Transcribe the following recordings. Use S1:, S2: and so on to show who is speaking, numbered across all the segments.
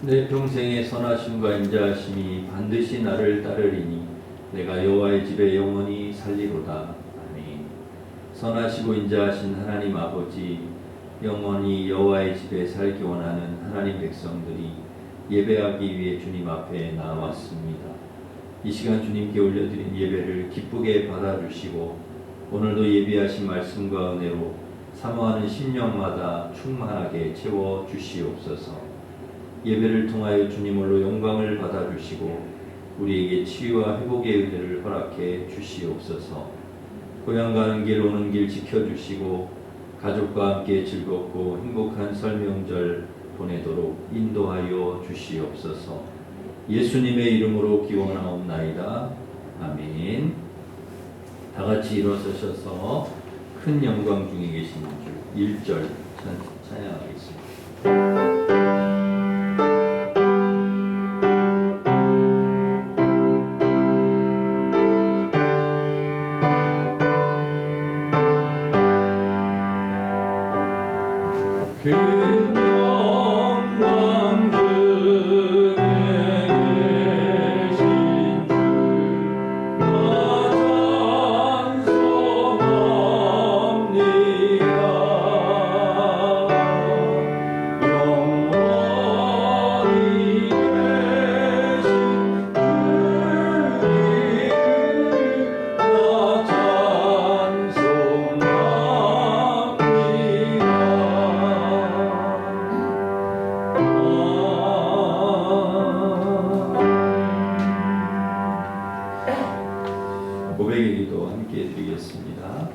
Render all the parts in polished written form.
S1: 내 평생의 선하심과 인자하심이 반드시 나를 따르리니 내가 여호와의 집에 영원히 살리로다. 아멘. 선하시고 인자하신 하나님 아버지, 영원히 여호와의 집에 살기 원하는 하나님 백성들이 예배하기 위해 주님 앞에 나왔습니다. 이 시간 주님께 올려드린 예배를 기쁘게 받아주시고 오늘도 예비하신 말씀과 은혜로 사모하는 심령마다 충만하게 채워주시옵소서. 예배를 통하여 주님으로 영광을 받아주시고 우리에게 치유와 회복의 은혜를 허락해 주시옵소서. 고향 가는 길 오는 길 지켜주시고 가족과 함께 즐겁고 행복한 설 명절 보내도록 인도하여 주시옵소서. 예수님의 이름으로 기원하옵나이다. 아멘. 다 같이 일어서셔서 큰 영광 중에 계신 주 1절 찬양하겠습니다. 고백의 기도 함께 드리겠습니다.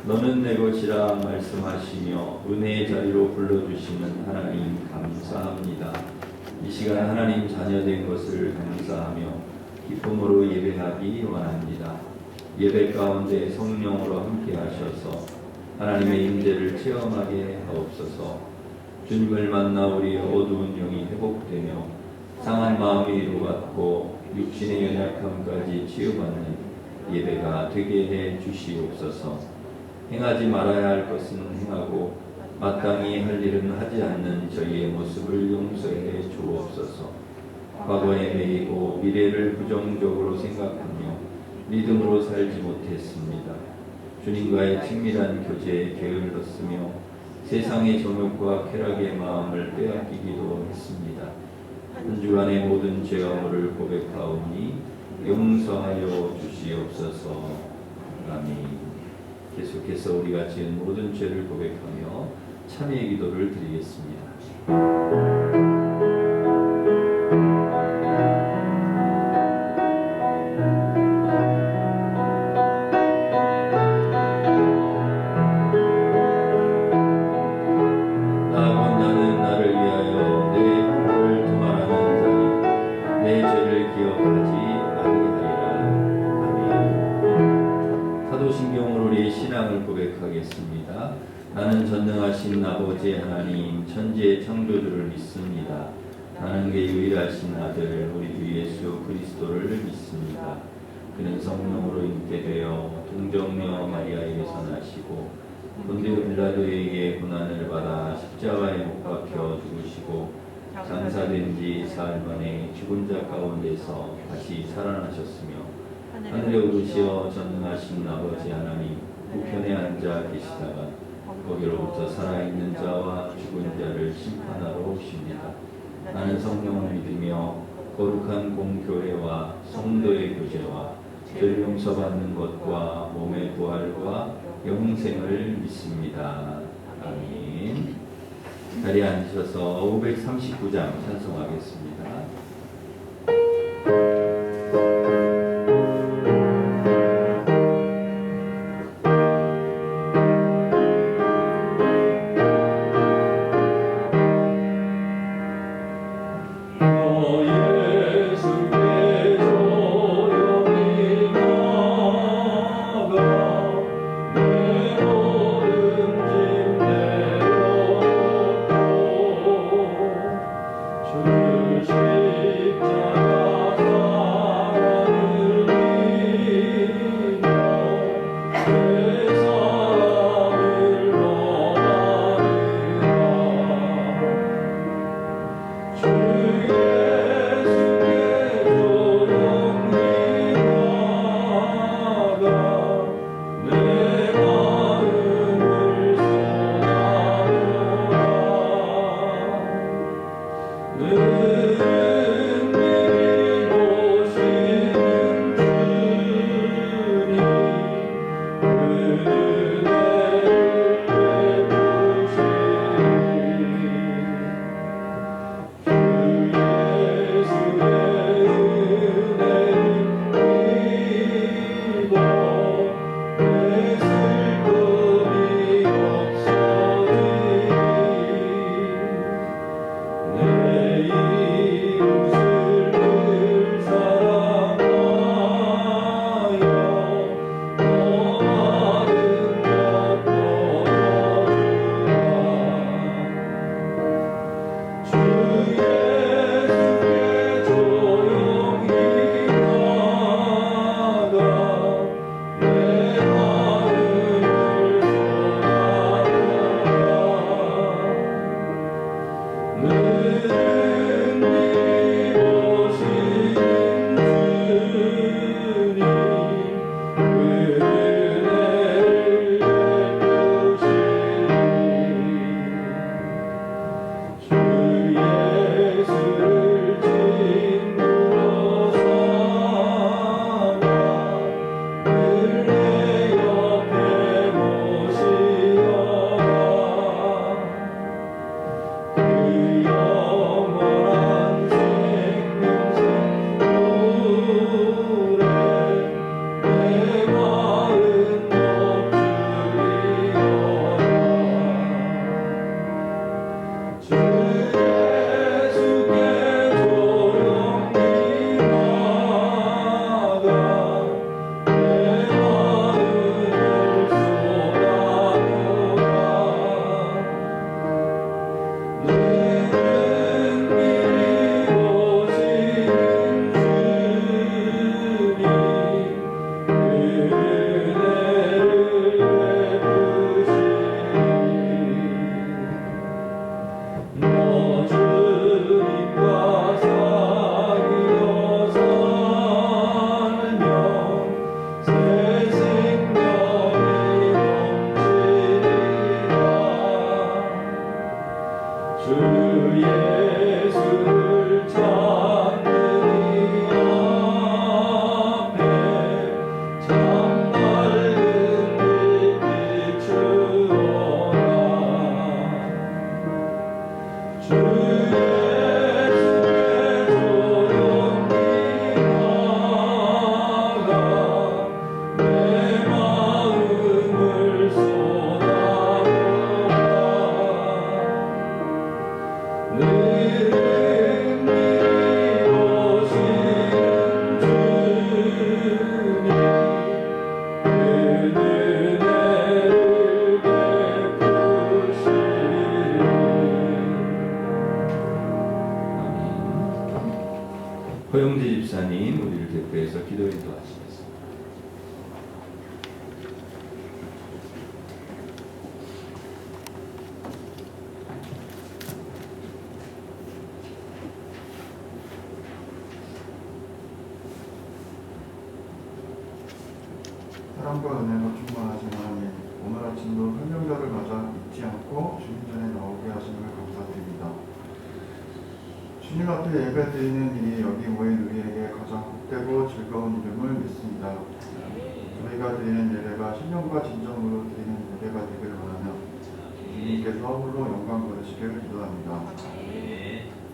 S1: 너는 내 것이라 말씀하시며 은혜의 자리로 불러주시는 하나님 감사합니다. 이 시간 하나님 자녀된 것을 감사하며 기쁨으로 예배하기 원합니다. 예배 가운데 성령으로 함께 하셔서 하나님의 임재를 체험하게 하옵소서. 주님을 만나 우리의 어두운 영이 회복되며 상한 마음이 위로받고 육신의 연약함까지 치유받는 예배가 되게 해 주시옵소서. 행하지 말아야 할 것은 행하고 마땅히 할 일은 하지 않는 저희의 모습을 용서해 주옵소서. 과거에 매이고 미래를 부정적으로 생각하며 믿음으로 살지 못했습니다. 주님과의 친밀한 교제에 게을렀으며 세상의 정욕과 쾌락의 마음을 빼앗기기도 했습니다. 한 주간의 모든 죄악을 고백하오니 용서하여 주시옵소서. 아멘. 계속해서 우리가 지은 모든 죄를 고백하며 참회의 기도를 드리겠습니다. 고백하겠습니다. 나는 전능하신 아버지 하나님 천지의 창조주를 믿습니다. 나는 그의 유일하신 아들 우리 주 예수 그리스도를 믿습니다. 그는 성령으로 잉태되어 동정녀 마리아에게서 나시고 본디오 빌라도에게 고난을 받아 십자가에 못 박혀 죽으시고 장사된 지 사흘 만에 죽은 자 가운데서 다시 살아나셨으며 하늘에 오르시어 전능하신 아버지 하나님 우편에 앉아 계시다가 거기로부터 살아있는 자와 죽은 자를 심판하러 오십니다. 나는 성령을 믿으며 거룩한 공교회와 성도의 교제와 죄를 용서받는 것과 몸의 부활과 영생을 믿습니다. 아멘. 자리에 앉으셔서 539장 찬송하겠습니다.
S2: 주
S1: 허영재 집사님 우리를 대표해서 기도 인도하시겠습니다.
S2: 사랑과 은혜로 충만하신 하나님, 오늘 아침도 설명자를 맞아 잊지 않고 주님 전에 나오게 하심을 감사드립니다. 주님 앞에 예배 드리는 일이 여기 모인 우리에게 가장 복되고 즐거운 일임을 믿습니다. 저희가 드리는 예배가 신령과 진정으로 드리는 예배가 되길 원하며 주님께서 홀로 영광 받으시길 기도합니다.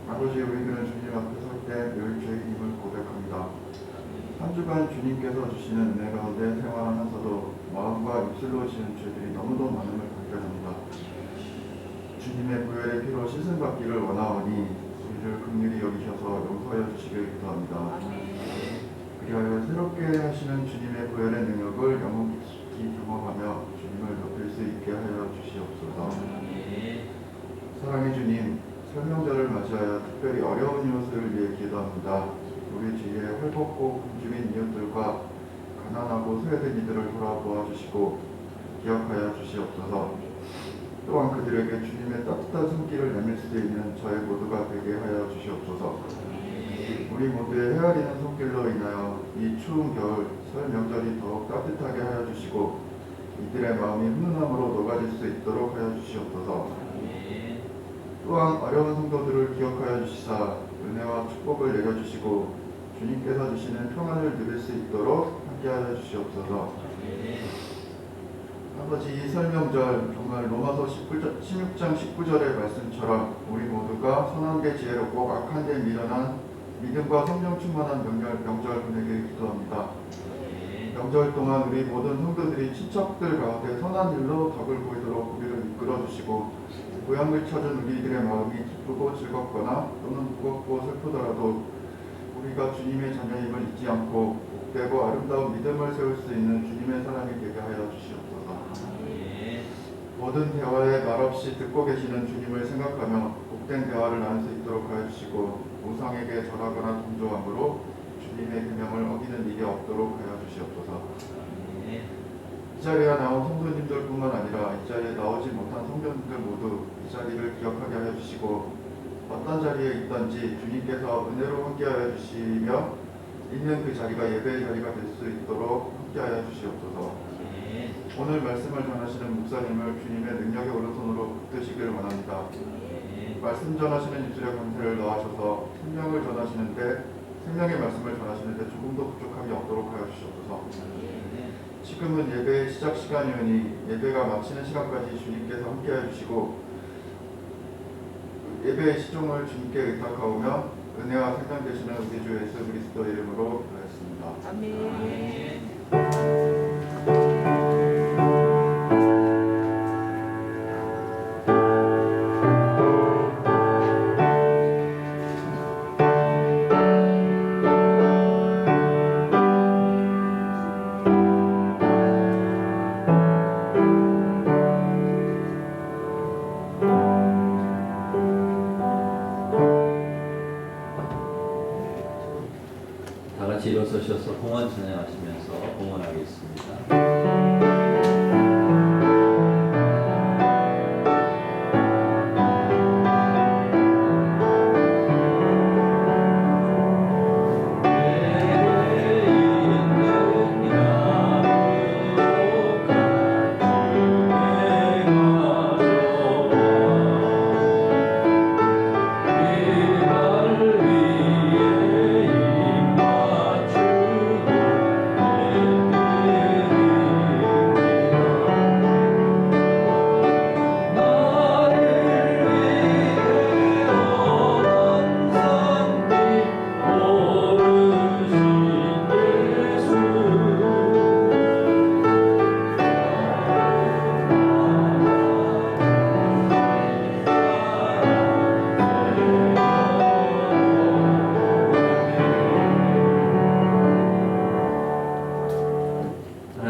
S2: 아버지, 우리들은 주님 앞에 설 때 늘 죄인임을 고백합니다. 한 주간 주님께서 주시는 은혜 가운데 생활하면서도 마음과 입술로 지은 죄들이 너무도 많음을 발견합니다. 주님의 보혈의 피로 씻음받기를 원하오니 우리를 긍휼히 여기셔서 용서하여 주시길 기도합니다. 그리하여 새롭게 하시는 주님의 보혈의 능력을 영혼 깊이 경험하며 주님을 높일 수 있게 하여 주시옵소서. 사랑의 주님, 설명자를 맞이하여 특별히 어려운 이웃을 위해 기도합니다. 우리 주위에 헐벗고 굶주린 이웃들과 가난하고 소외된 이들을 돌아보아 주시고 기억하여 주시옵소서. 또한 그들에게 주님의 따뜻한 손길을 내밀 수 있는 저희 모두가 되게 하여 주시옵소서. 우리 모두의 헤아리는 손길로 인하여 이 추운 겨울 설 명절이 더욱 따뜻하게 하여 주시고 이들의 마음이 훈훈함으로 녹아질 수 있도록 하여 주시옵소서. 또한 어려운 성도들을 기억하여 주시사 은혜와 축복을 내려주시고 주님께서 주시는 평안을 누릴 수 있도록 함께하여 주시옵소서. 아버지, 이 설명절 정말 로마서 16장 19절의 말씀처럼 우리 모두가 선한 데 지혜롭고 악한 데 미련한 믿음과 성령 충만한 명절 보내길 기도합니다. 명절 동안 우리 모든 성도들이 친척들 가운데 선한 일로 덕을 보이도록 우리를 이끌어 주시고 고향을 찾은 우리들의 마음이 기쁘고 즐겁거나 또는 무겁고 슬프더라도 우리가 주님의 자녀임을 잊지 않고 복되고 아름다운 믿음을 세울 수 있는 주님의 사람이 되게 하여 주시옵소서. 모든 대화에 말없이 듣고 계시는 주님을 생각하며 복된 대화를 나눌 수 있도록 하여 주시고 우상에게 절하거나 동조함으로 주님의 계명을 어기는 일이 없도록 하여 주시옵소서. 이 자리에 나온 성도님들뿐만 아니라 이 자리에 나오지 못한 성도님들 모두 이 자리를 기억하게 하여 주시고 어떤 자리에 있든지 주님께서 은혜로 함께하여 주시며 있는 그 자리가 예배의 자리가 될 수 있도록 함께하여 주시옵소서. 오늘 말씀을 전하시는 목사님을 주님의 능력의 오른손으로 붙드시길 원합니다. 말씀 전하시는 입술에 권세를 넣으셔서 생명을 전하시는데 생명의 말씀을 전하시는데 조금도 부족함이 없도록 하여 주시옵소서. 지금은 예배의 시작 시간이오니 예배가 마치는 시간까지 주님께서 함께해 주시고 예배의 시종을 주님께 의탁하오며 은혜와 생명 되시는 우리 주 예수 그리스도 이름으로 기도했습니다.
S3: 아멘.
S1: 다 같이 일어서셔서 봉헌 찬양하시면서 봉헌하겠습니다.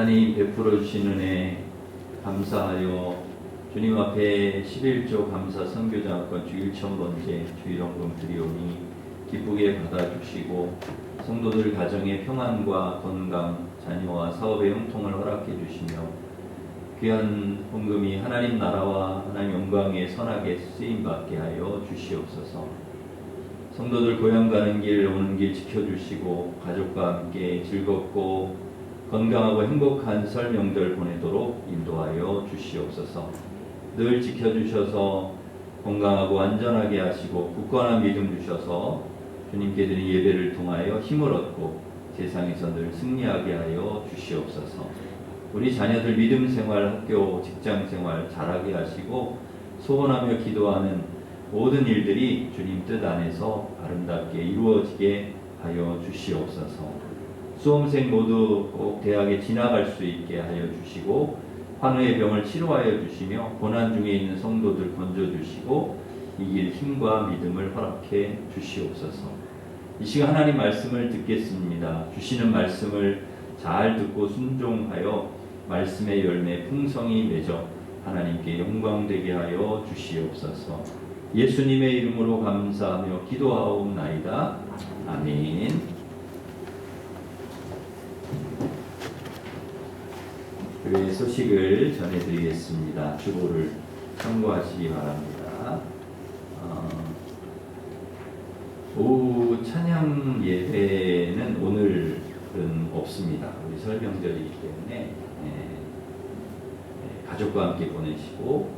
S1: 하나님 베풀어 주신 은혜 감사하여 주님 앞에 11조 감사 선교장학권 주 1000번째 주일원금 드리오니 기쁘게 받아주시고 성도들 가정의 평안과 건강, 자녀와 사업의 형통을 허락해 주시며 귀한 헌금이 하나님 나라와 하나님 영광에 선하게 쓰임받게 하여 주시옵소서. 성도들 고향 가는 길 오는 길 지켜주시고 가족과 함께 즐겁고 건강하고 행복한 설 명절 보내도록 인도하여 주시옵소서. 늘 지켜주셔서 건강하고 안전하게 하시고 굳건한 믿음 주셔서 주님께 드린 예배를 통하여 힘을 얻고 세상에서 늘 승리하게 하여 주시옵소서. 우리 자녀들 믿음 생활, 학교, 직장 생활 잘하게 하시고 소원하며 기도하는 모든 일들이 주님 뜻 안에서 아름답게 이루어지게 하여 주시옵소서. 수험생 모두 꼭 대학에 진학할 수 있게 하여 주시고 환우의 병을 치료하여 주시며 고난 중에 있는 성도들 건져주시고 이길 힘과 믿음을 허락해 주시옵소서. 이 시간 하나님 말씀을 듣겠습니다. 주시는 말씀을 잘 듣고 순종하여 말씀의 열매 풍성히 맺어 하나님께 영광되게 하여 주시옵소서. 예수님의 이름으로 감사하며 기도하옵나이다. 아멘. 교회의 소식을 전해드리겠습니다. 주보를 참고하시기 바랍니다. 오후 찬양 예배는 오늘은 없습니다. 우리 설 명절이기 때문에 가족과 함께 보내시고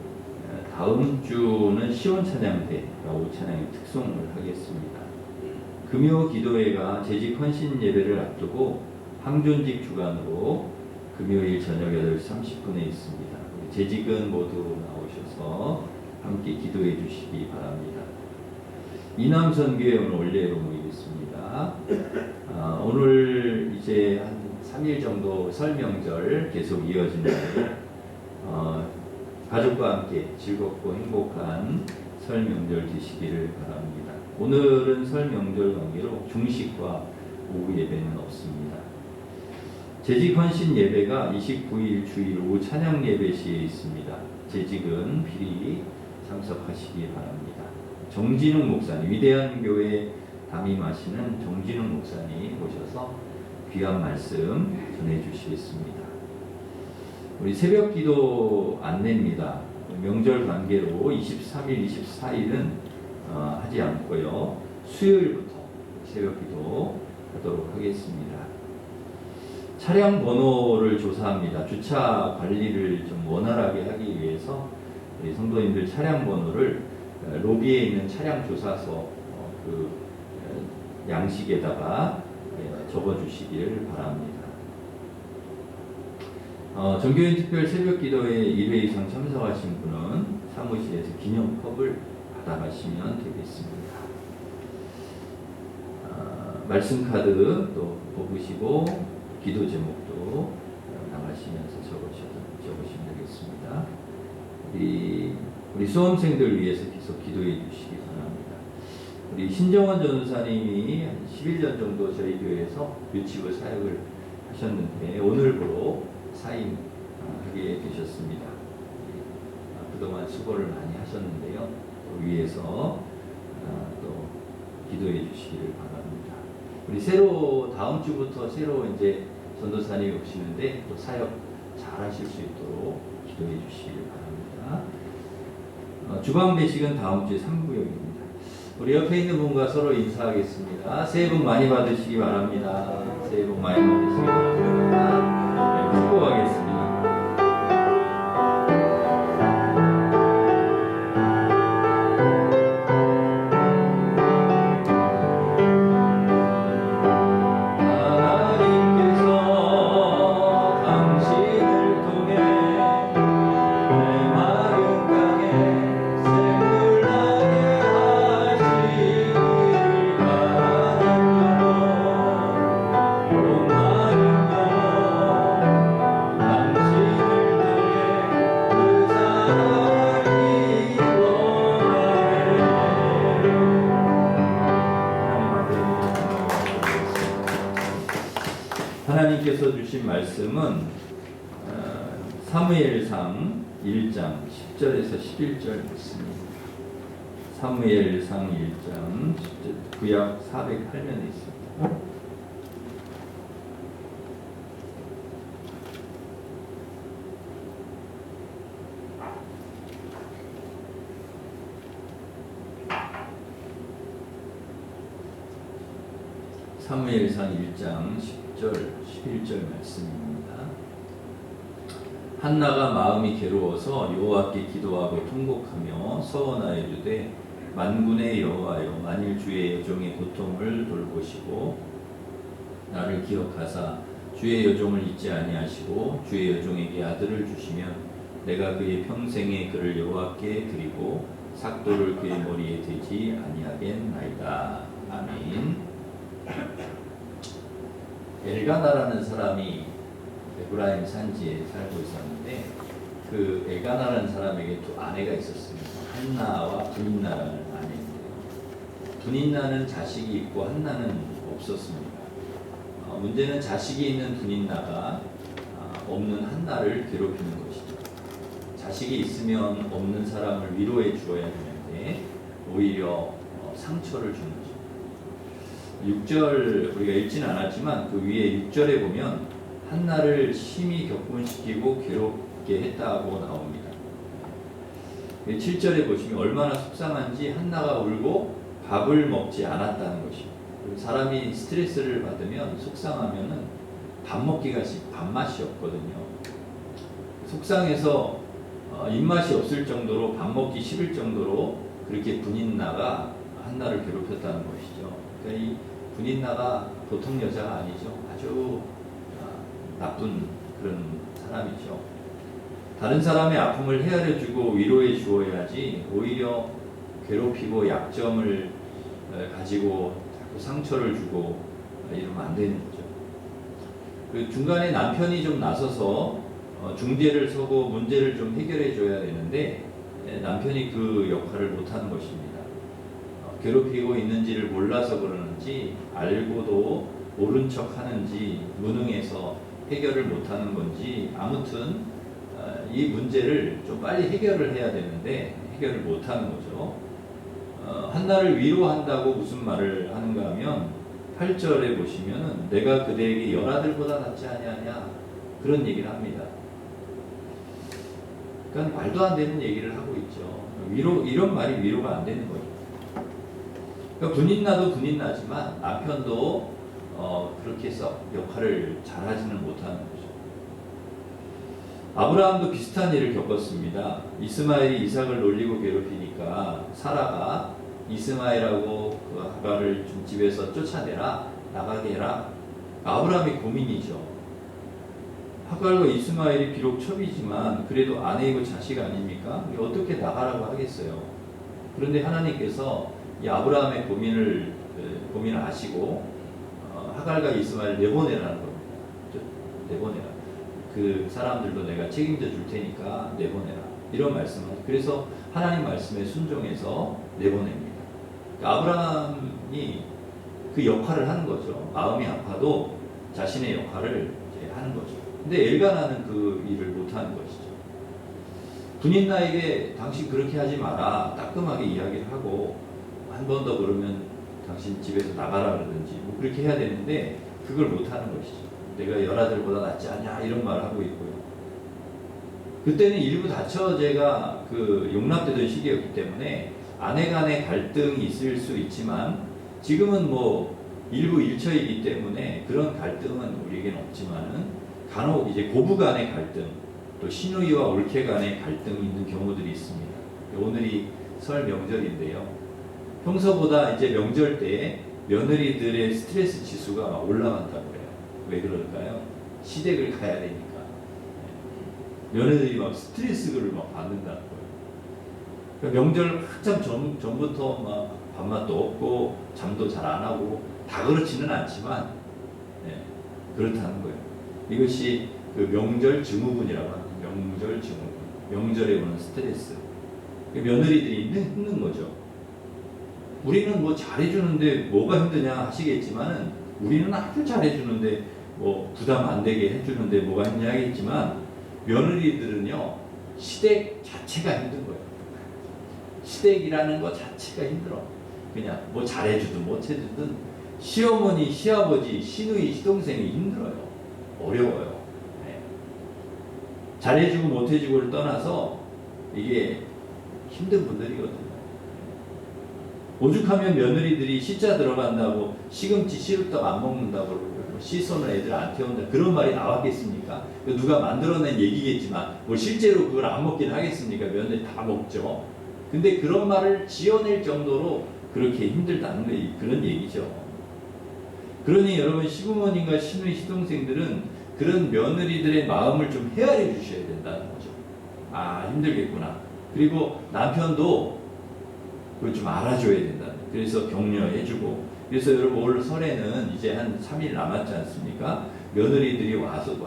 S1: 다음 주는 시온 찬양대 오후 찬양의 특송을 하겠습니다. 금요 기도회가 재직 헌신 예배를 앞두고 항존직 주간으로 금요일 저녁 8시 30분에 있습니다. 우리 재직은 모두 나오셔서 함께 기도해 주시기 바랍니다. 이남선교회 오늘 원래로 모이겠습니다. 오늘 이제 한 3일 정도 설 명절 계속 이어진다면 가족과 함께 즐겁고 행복한 설 명절 되시기를 바랍니다. 오늘은 설 명절 관계로 중식과 오후 예배는 없습니다. 재직 헌신 예배가 29일 주일 오후 찬양 예배 시에 있습니다. 재직은 필히 참석하시기 바랍니다. 정진웅 목사님, 위대한 교회 담임하시는 정진웅 목사님 오셔서 귀한 말씀 전해주시겠습니다. 우리 새벽 기도 안내입니다. 명절 관계로 23일, 24일은 하지 않고요. 수요일부터 새벽 기도 하도록 하겠습니다. 차량 번호를 조사합니다. 주차 관리를 좀 원활하게 하기 위해서 우리 성도님들 차량 번호를 로비에 있는 차량 조사서 그 양식에다가 적어주시기를 바랍니다. 정교인 특별 새벽 기도에 1회 이상 참석하신 분은 사무실에서 기념컵을 받아가시면 되겠습니다. 말씀 카드 또 뽑으시고 기도 제목도 나가시면서 적으시면 되겠습니다. 우리 수험생들 위해서 계속 기도해 주시기 바랍니다. 우리 신정원 전도사님이 한 11년 정도 저희 교회에서 유치부 사역을 하셨는데 오늘부로 사임하게 되셨습니다. 그동안 수고를 많이 하셨는데요. 위에서 또 기도해 주시기를 바랍니다. 우리 다음 주부터 새로 이제 전도사님이 오시는데 또 사역 잘 하실 수 있도록 기도해 주시기를 바랍니다. 주방 배식은 다음 주에 3구역입니다. 우리 옆에 있는 분과 서로 인사하겠습니다. 새해 복 많이 받으시기 바랍니다. 새해 복 많이 받으시기 바랍니다. 네, 축복하겠습니다. 하나님께서 주신 말씀은 사무엘상 1장 10절에서 11절 말씀입니다. 사무엘상 1장 10절, 구약 408면에 있습니다. 사무엘상 1장 10절, 11절 말씀입니다. 한나가 마음이 괴로워서 여호와께 기도하고 통곡하며 서원하여 이르되 만군의 여호와여, 만일 주의 여종의 고통을 돌보시고 나를 기억하사 주의 여종을 잊지 아니하시고 주의 여종에게 아들을 주시면 내가 그의 평생에 그를 여호와께 드리고 삭도를 그의 머리에 대지 아니하겠나이다. 아멘. 엘가나라는 사람이 에브라임 산지에 살고 있었는데 그 엘가나라는 사람에게 두 아내가 있었습니다. 한나와 분인나라는 아내인데요. 분인나는 자식이 있고 한나는 없었습니다. 문제는 자식이 있는 분인나가 없는 한나를 괴롭히는 것이죠. 자식이 있으면 없는 사람을 위로해 주어야 되는데 오히려 상처를 주는 거죠. 6절 우리가 읽지는 않았지만 그 위에 6절에 보면 한나를 심히 격분시키고 괴롭게 했다고 나옵니다. 7절에 보시면 얼마나 속상한지 한나가 울고 밥을 먹지 않았다는 것입니다. 사람이 스트레스를 받으면 속상하면은 밥 먹기가 밥맛이 없거든요. 속상해서 입맛이 없을 정도로 밥 먹기 싫을 정도로 그렇게 분인나가 한나를 괴롭혔다는 것이죠. 그러니까 이 분인나가 보통 여자가 아니죠. 아주 나쁜 그런 사람이죠. 다른 사람의 아픔을 헤아려주고 위로해 주어야지 오히려 괴롭히고 약점을 가지고 자꾸 상처를 주고 이러면 안 되는 거죠. 그 중간에 남편이 좀 나서서 중재를 서고 문제를 좀 해결해 줘야 되는데 남편이 그 역할을 못하는 것입니다. 괴롭히고 있는지를 몰라서 그러는지 알고도 모른 척 하는지 무능해서 해결을 못하는 건지 아무튼 이 문제를 좀 빨리 해결을 해야 되는데 해결을 못하는 거죠. 한나를 위로한다고 무슨 말을 하는가 하면 8절에 보시면은 내가 그대에게 열아들보다 낫지 아니하냐 그런 얘기를 합니다. 그러니까 말도 안 되는 얘기를 하고 있죠. 이런 말이 위로가 안 되는 거죠. 그러니까 분인나도 분인나지만 남편도 그렇게 해서 역할을 잘하지는 못하는 거죠. 아브라함도 비슷한 일을 겪었습니다. 이스마엘이 이삭을 놀리고 괴롭히니까 사라가 이스마엘하고 그 하갈을 좀 집에서 쫓아내라, 나가게 해라. 아브라함이 고민이죠. 하갈과 이스마엘이 비록 첩이지만 그래도 아내이고 자식 아닙니까? 어떻게 나가라고 하겠어요. 그런데 하나님께서 이 아브라함의 고민을 아시고 하갈과 이스마엘을 내보내라는 겁니다. 내보내라. 그 사람들도 내가 책임져 줄 테니까 내보내라. 이런 말씀을. 그래서 하나님 말씀에 순종해서 내보냅니다. 그러니까 아브라함이 그 역할을 하는 거죠. 마음이 아파도 자신의 역할을 이제 하는 거죠. 근데 엘가나는 그 일을 못하는 것이죠. 분인나에게 당신 그렇게 하지 마라. 따끔하게 이야기를 하고 한 번 더 그러면 당신 집에서 나가라 그러든지 뭐 그렇게 해야 되는데 그걸 못하는 것이죠. 내가 열아들보다 낫지 않냐 이런 말을 하고 있고요. 그때는 일부 다처제가 그 용납되던 시기였기 때문에 아내 간의 갈등이 있을 수 있지만 지금은 뭐 일부 일처이기 때문에 그런 갈등은 우리에게는 없지만은 간혹 이제 고부 간의 갈등 또 시누이와 올케 간의 갈등이 있는 경우들이 있습니다. 오늘이 설 명절인데요. 평소보다 이제 명절 때 며느리들의 스트레스 지수가 올라간다고 해요. 왜 그럴까요? 시댁을 가야 되니까. 며느리들이 막 스트레스를 막 받는다는 거예요. 그러니까 명절 한참 전부터 막 밥맛도 없고 잠도 잘 안 하고 다 그렇지는 않지만 그렇다는 거예요. 이것이 그 명절 증후군이라고 합니다. 명절 증후군. 명절에 오는 스트레스. 며느리들이 힘든 거죠. 우리는 뭐 잘해주는데 뭐가 힘드냐 하시겠지만은 우리는 아주 잘해주는데 뭐 부담 안 되게 해주는데 뭐가 힘드냐 하겠지만 며느리들은요 시댁 자체가 힘든 거예요. 시댁이라는 것 자체가 힘들어. 그냥 뭐 잘해주든 못해주든 시어머니, 시아버지, 시누이, 시동생이 힘들어요. 어려워요. 네. 잘해주고 못해주고를 떠나서 이게 힘든 분들이거든요. 오죽하면 며느리들이 시자 들어간다고 시금치, 시루떡 안 먹는다고 시손을 애들 안 태운다 그런 말이 나왔겠습니까? 누가 만들어낸 얘기겠지만 뭐 실제로 그걸 안 먹긴 하겠습니까? 며느리 다 먹죠. 근데 그런 말을 지어낼 정도로 그렇게 힘들다는 그런 얘기죠. 그러니 여러분 시부모님과 시누이, 시동생들은 그런 며느리들의 마음을 좀 헤아려 주셔야 된다는 거죠. 아 힘들겠구나. 그리고 남편도 그걸 좀 알아줘야 된다. 그래서 격려해주고. 그래서 여러분 올 설에는 이제 한 3일 남았지 않습니까? 며느리들이 와도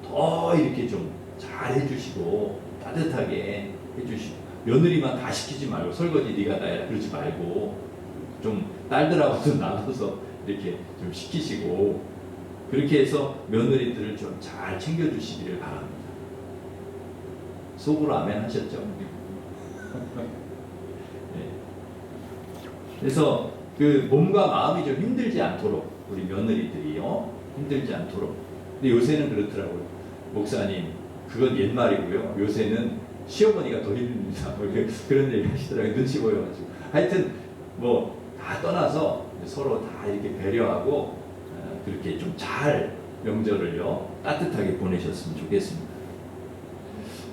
S1: 더 이렇게 좀 잘 해주시고 따뜻하게 해주시고 며느리만 다 시키지 말고 설거지 네가 다 해라 그러지 말고 좀 딸들하고도 나눠서 이렇게 좀 시키시고 그렇게 해서 며느리들을 좀 잘 챙겨주시기를 바랍니다. 속으로 아멘 하셨죠? 그래서 그 몸과 마음이 좀 힘들지 않도록 우리 며느리들이요 힘들지 않도록. 근데 요새는 그렇더라고요. 목사님 그건 옛말이고요. 요새는 시어머니가 더 힘듭니다. 뭐 그런 얘기 하시더라고요. 눈치 보여가지고. 하여튼 뭐 다 떠나서 서로 다 이렇게 배려하고 그렇게 좀 잘 명절을요 따뜻하게 보내셨으면 좋겠습니다.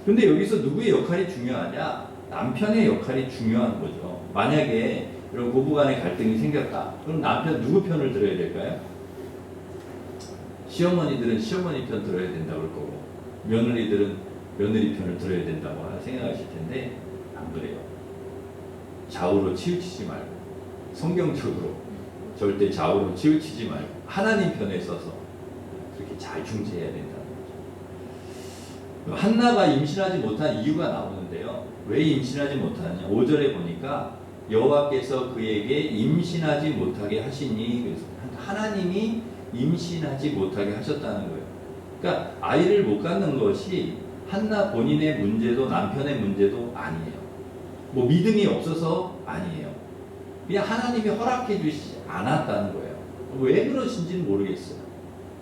S1: 근데 여기서 누구의 역할이 중요하냐? 남편의 역할이 중요한 거죠. 만약에 이런 부부간의 갈등이 생겼다. 그럼 남편 누구 편을 들어야 될까요? 시어머니들은 시어머니 편 들어야 된다고 할 거고, 며느리들은 며느리 편을 들어야 된다고 생각하실 텐데 안 그래요. 좌우로 치우치지 말고, 성경적으로 절대 좌우로 치우치지 말고 하나님 편에 서서 그렇게 잘 중재해야 된다는 거죠. 한나가 임신하지 못한 이유가 나오는데요. 왜 임신하지 못하느냐? 5절에 보니까 여호와께서 그에게 임신하지 못하게 하시니, 그래서 하나님이 임신하지 못하게 하셨다는 거예요. 그러니까 아이를 못 갖는 것이 한나 본인의 문제도 남편의 문제도 아니에요. 뭐 믿음이 없어서 아니에요. 그냥 하나님이 허락해 주시지 않았다는 거예요. 왜 그러신지는 모르겠어요.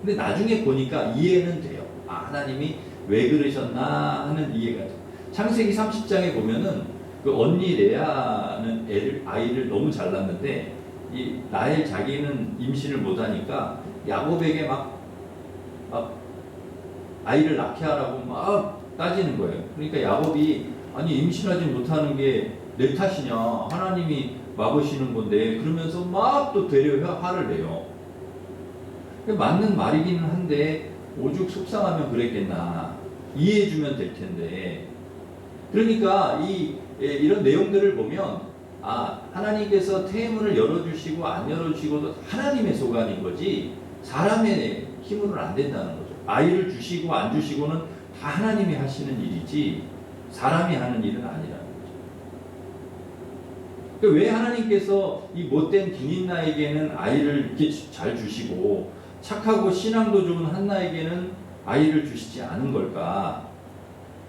S1: 근데 나중에 보니까 이해는 돼요. 아, 하나님이 왜 그러셨나 하는 이해가 돼요. 창세기 30장에 보면은 그 언니 레아는 아이를 너무 잘 낳는데 이 라헬 자기는 임신을 못하니까 야곱에게 막 아이를 낳게 하라고 막 따지는 거예요. 그러니까 야곱이 아니 임신하지 못하는 게 내 탓이냐, 하나님이 막으시는 건데, 그러면서 막 또 되려 화를 내요. 맞는 말이기는 한데 오죽 속상하면 그랬겠나, 이해해주면 될 텐데. 그러니까 이런 내용들을 보면 하나님께서 태문을 열어주시고 안 열어주시고도 하나님의 소관인 거지 사람의 힘으로는 안 된다는 거죠. 아이를 주시고 안 주시고는 다 하나님이 하시는 일이지 사람이 하는 일은 아니라는 거죠. 그러니까 왜 하나님께서 이 못된 디닌나에게는 아이를 이렇게 잘 주시고 착하고 신앙도 좋은 한나에게는 아이를 주시지 않은 걸까?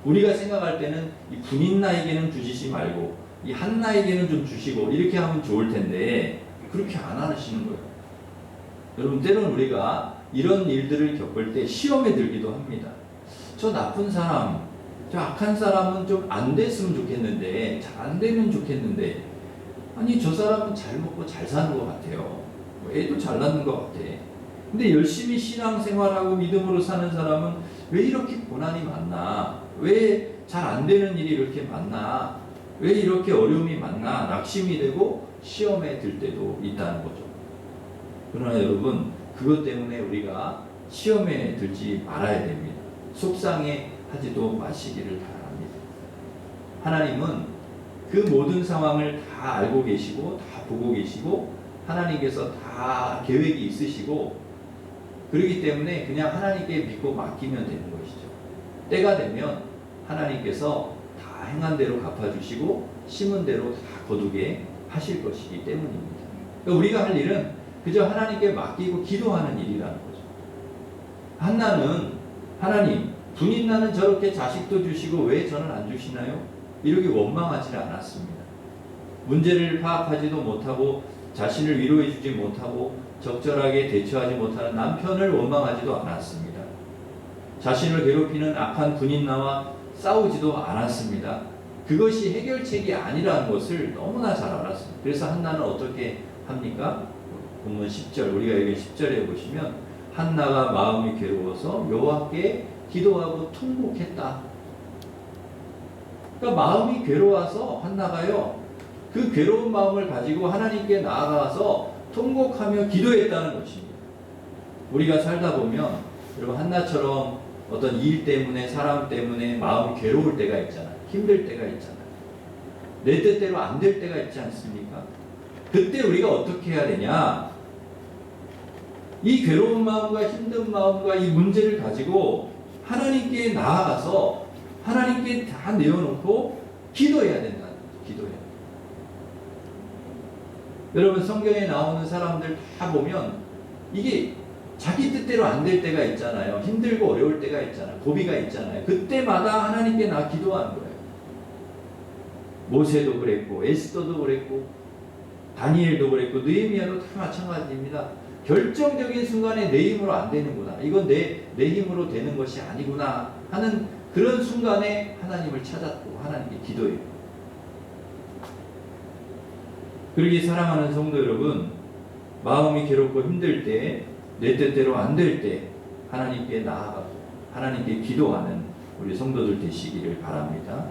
S1: 우리가 생각할 때는 이 군인나에게는 주시지 말고 이 한나에게는 좀 주시고 이렇게 하면 좋을 텐데 그렇게 안 하시는 거예요. 여러분, 때로는 우리가 이런 일들을 겪을 때 시험에 들기도 합니다. 저 나쁜 사람, 저 악한 사람은 좀 안 됐으면 좋겠는데, 잘 안 되면 좋겠는데, 아니 저 사람은 잘 먹고 잘 사는 것 같아요. 애도 잘 낳는 것 같아. 근데 열심히 신앙생활하고 믿음으로 사는 사람은 왜 이렇게 고난이 많나? 왜 잘 안 되는 일이 이렇게 많나? 왜 이렇게 어려움이 많나? 낙심이 되고 시험에 들 때도 있다는 거죠. 그러나 여러분, 그것 때문에 우리가 시험에 들지 말아야 됩니다. 속상해 하지도 마시기를 바랍니다. 하나님은 그 모든 상황을 다 알고 계시고 다 보고 계시고 하나님께서 다 계획이 있으시고, 그렇기 때문에 그냥 하나님께 믿고 맡기면 되는 것이죠. 때가 되면 하나님께서 다 행한 대로 갚아주시고 심은 대로 다 거두게 하실 것이기 때문입니다. 그러니까 우리가 할 일은 그저 하나님께 맡기고 기도하는 일이라는 거죠. 한나는 하나님, 분인나는 저렇게 자식도 주시고 왜 저는 안 주시나요? 이렇게 원망하지 않았습니다. 문제를 파악하지도 못하고 자신을 위로해주지 못하고 적절하게 대처하지 못하는 남편을 원망하지도 않았습니다. 자신을 괴롭히는 악한 군인나와 싸우지도 않았습니다. 그것이 해결책이 아니라는 것을 너무나 잘 알았습니다. 그래서 한나는 어떻게 합니까? 본문 10절, 우리가 여기 10절에 보시면 한나가 마음이 괴로워서 여호와께 기도하고 통곡했다. 그러니까 마음이 괴로워서 한나가요, 그 괴로운 마음을 가지고 하나님께 나아가서 통곡하며 기도했다는 것입니다. 우리가 살다 보면 여러분, 한나처럼 어떤 일 때문에 사람 때문에 마음이 괴로울 때가 있잖아요. 힘들 때가 있잖아요. 내 뜻대로 안 될 때가 있지 않습니까? 그때 우리가 어떻게 해야 되냐? 이 괴로운 마음과 힘든 마음과 이 문제를 가지고 하나님께 나아가서 하나님께 다 내어놓고 기도해야 된다는 거죠. 기도해야 돼요. 여러분, 성경에 나오는 사람들 다 보면 이게 자기 뜻대로 안 될 때가 있잖아요. 힘들고 어려울 때가 있잖아요. 고비가 있잖아요. 그때마다 하나님께 나 기도하는 거예요. 모세도 그랬고 에스더도 그랬고 다니엘도 그랬고 느헤미야도 다 마찬가지입니다. 결정적인 순간에 내 힘으로 안 되는구나, 이건 내 힘으로 되는 것이 아니구나 하는 그런 순간에 하나님을 찾았고 하나님께 기도해요. 그러기에 사랑하는 성도 여러분, 마음이 괴롭고 힘들 때, 내 뜻대로 안 될 때 하나님께 나아가고 하나님께 기도하는 우리 성도들 되시기를 바랍니다.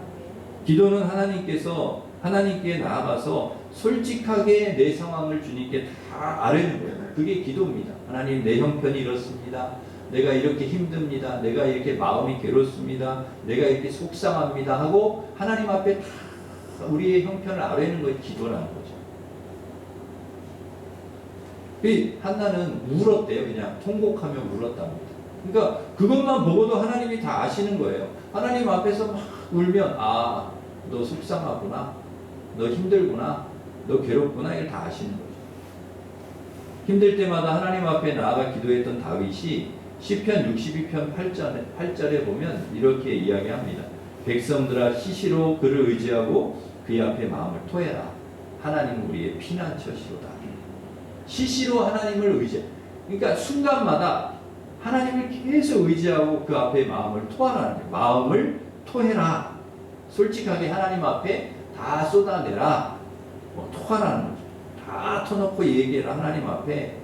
S1: 기도는 하나님께 나아가서 솔직하게 내 상황을 주님께 다 아뢰는 거예요. 그게 기도입니다. 하나님, 내 형편이 이렇습니다. 내가 이렇게 힘듭니다. 내가 이렇게 마음이 괴롭습니다. 내가 이렇게 속상합니다 하고 하나님 앞에 다 우리의 형편을 아뢰는 것이 기도라는 거죠. 한나는 울었대요. 그냥 통곡하며 울었답니다. 그러니까 그것만 보고도 하나님이 다 아시는 거예요. 하나님 앞에서 막 울면 아, 너 속상하구나, 너 힘들구나, 너 괴롭구나, 이걸 다 아시는 거죠. 힘들 때마다 하나님 앞에 나아가 기도했던 다윗이 시편 62편 8절에 보면 이렇게 이야기합니다. 백성들아, 시시로 그를 의지하고 그의 앞에 마음을 토해라. 하나님은 우리의 피난처시로다. 시시로 하나님을 의지해. 그러니까 순간마다 하나님을 계속 의지하고 그 앞에 마음을 토하라는 거예요. 마음을 토해라. 솔직하게 하나님 앞에 다 쏟아내라. 토하라는 거죠. 다 터놓고 얘기해라. 하나님 앞에.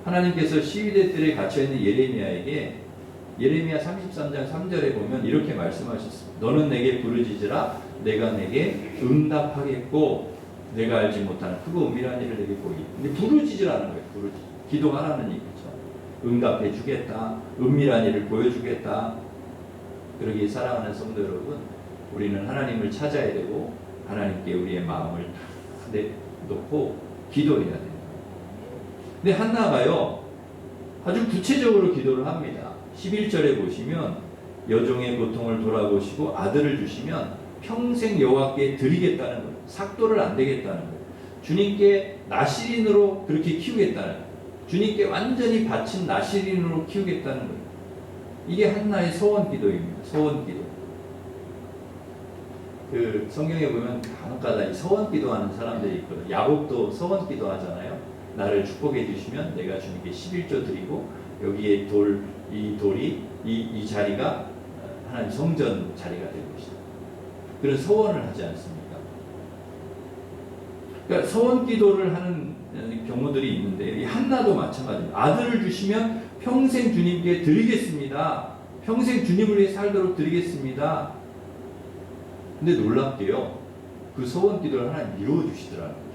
S1: 하나님께서 시위대 뜰에 갇혀있는 예레미야에게 예레미야 33장 3절에 보면 이렇게 말씀하셨습니다. 너는 내게 부르짖으라. 내가 내게 응답하겠고 내가 알지 못하는 크고 은밀한 일을 내게 보이리. 근데 부르짖으라는 거예요. 기도하라는 얘기죠. 응답해 주겠다. 은밀한 일을 보여주겠다. 그러기에 사랑하는 성도 여러분, 우리는 하나님을 찾아야 되고 하나님께 우리의 마음을 다 내놓고 기도해야 됩니다. 근데 한나가요, 아주 구체적으로 기도를 합니다. 11절에 보시면 여종의 고통을 돌아보시고 아들을 주시면 평생 여호와께 드리겠다는 거예요. 삭도를 안 되겠다는 거예요. 주님께 나시린으로 그렇게 키우겠다는 거예요. 주님께 완전히 바친 나시린으로 키우겠다는 거예요. 이게 한나의 소원 기도입니다. 소원 기도. 그 성경에 보면 간혹가다 이 소원 기도하는 사람들이 있거든요. 야곱도 소원 기도하잖아요. 나를 축복해 주시면 내가 주님께 11조 드리고 여기에 이 돌이 이 자리가 하나님 성전 자리가 될 것이다. 그런 소원을 하지 않습니까? 그러니까 소원 기도를 하는 경우들이 있는데 이 한나도 마찬가지입니다. 아들을 주시면 평생 주님께 드리겠습니다. 평생 주님을 위해 살도록 드리겠습니다. 근데 놀랍게요, 그 소원 기도를 하나님 이루어 주시더라는 거죠.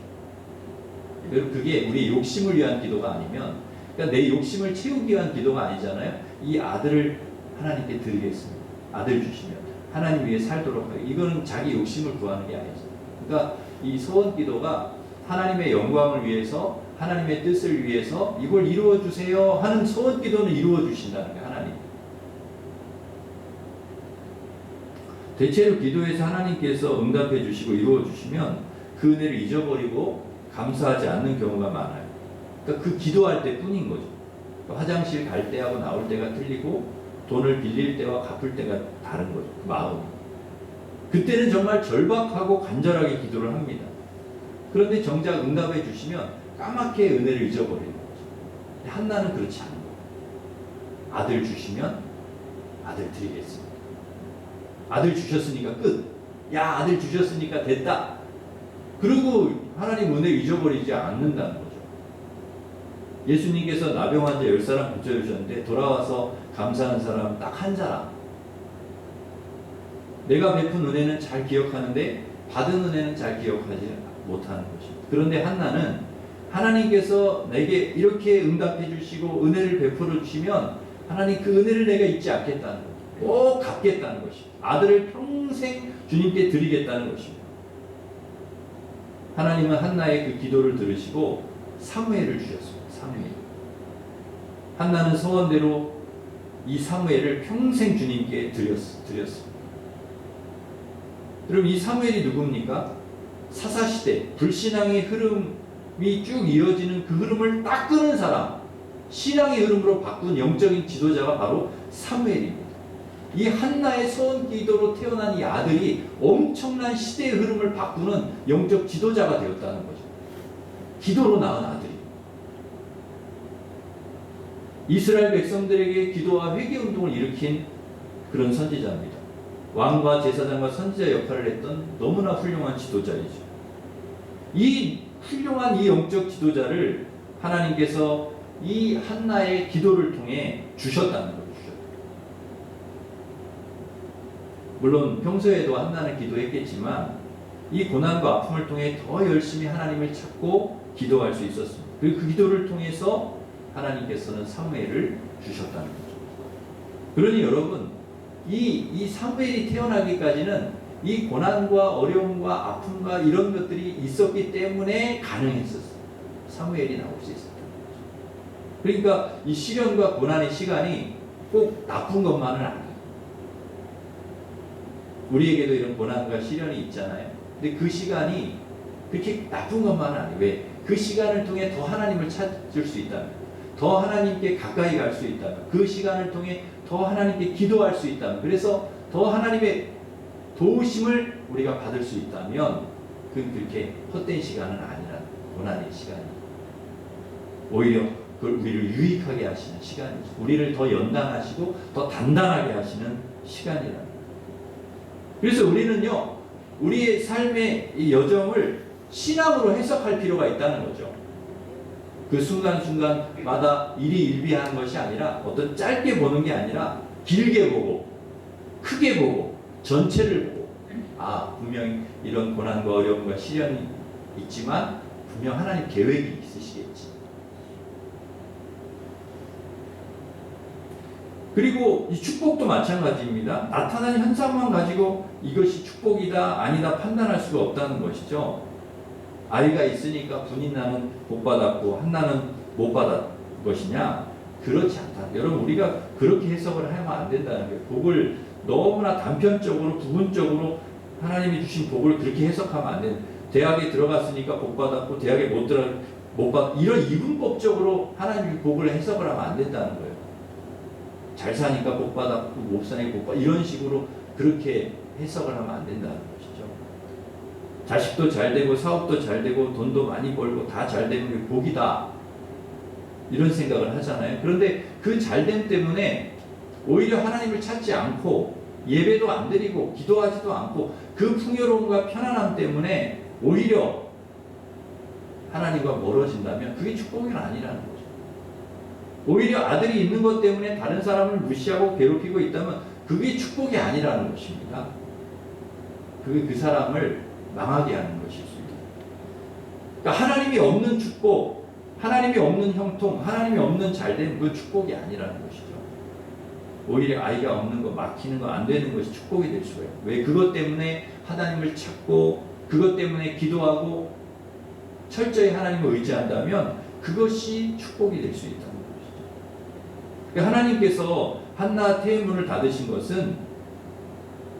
S1: 그리고 그게 우리 욕심을 위한 기도가 아니면, 그러니까 내 욕심을 채우기 위한 기도가 아니잖아요. 이 아들을 하나님께 드리겠습니다. 아들 주시면 하나님 위해 살도록 하고, 이거는 자기 욕심을 구하는 게 아니죠. 그러니까 이 소원 기도가 하나님의 영광을 위해서, 하나님의 뜻을 위해서 이걸 이루어 주세요 하는 소원 기도는 이루어 주신다는 거예요. 하나님. 대체로 기도에서 하나님께서 응답해 주시고 이루어 주시면 그 은혜를 잊어버리고 감사하지 않는 경우가 많아요. 그러니까 그 기도할 때 뿐인 거죠. 화장실 갈 때하고 나올 때가 틀리고 돈을 빌릴 때와 갚을 때가 다른 거죠. 그 마음. 그때는 정말 절박하고 간절하게 기도를 합니다. 그런데 정작 응답해 주시면 까맣게 은혜를 잊어버리는 거죠. 한나는 그렇지 않은 거예요. 아들 주시면 아들 드리겠습니다. 아들 주셨으니까 끝. 야, 아들 주셨으니까 됐다. 그리고 하나님 은혜 잊어버리지 않는다는 거죠. 예수님께서 나병 환자 10사람 고쳐주셨는데 돌아와서 감사한 사람 딱 한 사람. 내가 베푼 은혜는 잘 기억하는데 받은 은혜는 잘 기억하지 못하는 것입니다. 그런데 한나는 하나님께서 내게 이렇게 응답해 주시고 은혜를 베풀어 주시면 하나님 그 은혜를 내가 잊지 않겠다는 거예요. 꼭 갚겠다는 것입니다. 아들을 평생 주님께 드리겠다는 것입니다. 하나님은 한나의 그 기도를 들으시고 사무엘을 주셨습니다. 사무엘. 한나는 소원대로 이 사무엘을 평생 주님께 드렸습니다. 그럼 이 사무엘이 누굽니까? 사사시대 불신앙의 흐름이 쭉 이어지는 그 흐름을 딱 끄는 사람, 신앙의 흐름으로 바꾼 영적인 지도자가 바로 사무엘입니다. 이 한나의 소원 기도로 태어난 이 아들이 엄청난 시대의 흐름을 바꾸는 영적 지도자가 되었다는 거죠. 기도로 낳은 아들이. 이스라엘 백성들에게 기도와 회개 운동을 일으킨 그런 선지자입니다. 왕과 제사장과 선지자 역할을 했던 너무나 훌륭한 지도자이죠. 이 훌륭한 이 영적 지도자를 하나님께서 이 한나의 기도를 통해 주셨다는 거죠. 물론 평소에도 한나는 기도했겠지만 이 고난과 아픔을 통해 더 열심히 하나님을 찾고 기도할 수 있었습니다. 그리고 그 기도를 통해서 하나님께서는 사무엘을 주셨다는 거죠. 그러니 여러분, 이 사무엘이 태어나기까지는 이 고난과 어려움과 아픔과 이런 것들이 있었기 때문에 가능했었어요. 사무엘이 나올 수 있었다는 거죠. 그러니까 이 시련과 고난의 시간이 꼭 나쁜 것만은 아니에요. 우리에게도 이런 고난과 시련이 있잖아요. 근데 그 시간이 그렇게 나쁜 것만은 아니에요. 왜? 그 시간을 통해 더 하나님을 찾을 수 있다면, 더 하나님께 가까이 갈 수 있다면, 그 시간을 통해 더 하나님께 기도할 수 있다면, 그래서 더 하나님의 도우심을 우리가 받을 수 있다면 그건 그렇게 헛된 시간은 아니라는, 고난의 시간이 오히려 그걸 우리를 유익하게 하시는 시간이죠. 우리를 더 연단하시고 더 단단하게 하시는 시간이라는 거예요. 그래서 우리는요, 우리의 삶의 이 여정을 신앙으로 해석할 필요가 있다는 거죠. 그 순간순간마다 일희일비하는 것이 아니라, 어떤 짧게 보는 게 아니라 길게 보고 크게 보고 전체를 보고, 분명히 이런 고난과 어려움과 시련이 있지만 분명 하나님 계획이 있으시겠지. 그리고 이 축복도 마찬가지입니다. 나타난 현상만 가지고 이것이 축복이다 아니다 판단할 수가 없다는 것이죠. 아이가 있으니까 분인나는 복 받았고 한나는 못 받은 것이냐? 그렇지 않다. 여러분, 우리가 그렇게 해석을 하면 안 된다는 거예요. 복을 너무나 단편적으로 부분적으로 하나님이 주신 복을 그렇게 해석하면 안 된다. 대학에 들어갔으니까 복 받았고 대학에 못 받, 이런 이분법적으로 하나님이 복을 해석을 하면 안 된다는 거예요. 잘 사니까 복 받았고 못 사니까 복 받, 이런 식으로 그렇게 해석을 하면 안 된다는 것이죠. 자식도 잘 되고 사업도 잘 되고 돈도 많이 벌고 다 잘 되는 게 복이다, 이런 생각을 하잖아요. 그런데 그 잘됨 때문에 오히려 하나님을 찾지 않고 예배도 안 드리고 기도하지도 않고 그 풍요로움과 편안함 때문에 오히려 하나님과 멀어진다면 그게 축복이 아니라는 거죠. 오히려 아들이 있는 것 때문에 다른 사람을 무시하고 괴롭히고 있다면 그게 축복이 아니라는 것입니다. 그게 그 사람을 망하게 하는 것입니다. 그러니까 하나님이 없는 축복, 하나님이 없는 형통, 하나님이 없는 잘됨, 그 축복이 아니라는 것이죠. 오히려 아이가 없는 거, 막히는 거, 안 되는 것이 축복이 될 수가 있어요. 왜? 그것 때문에 하나님을 찾고 그것 때문에 기도하고 철저히 하나님을 의지한다면 그것이 축복이 될 수 있다는 것이죠. 그러니까 하나님께서 한나 태의 문을 닫으신 것은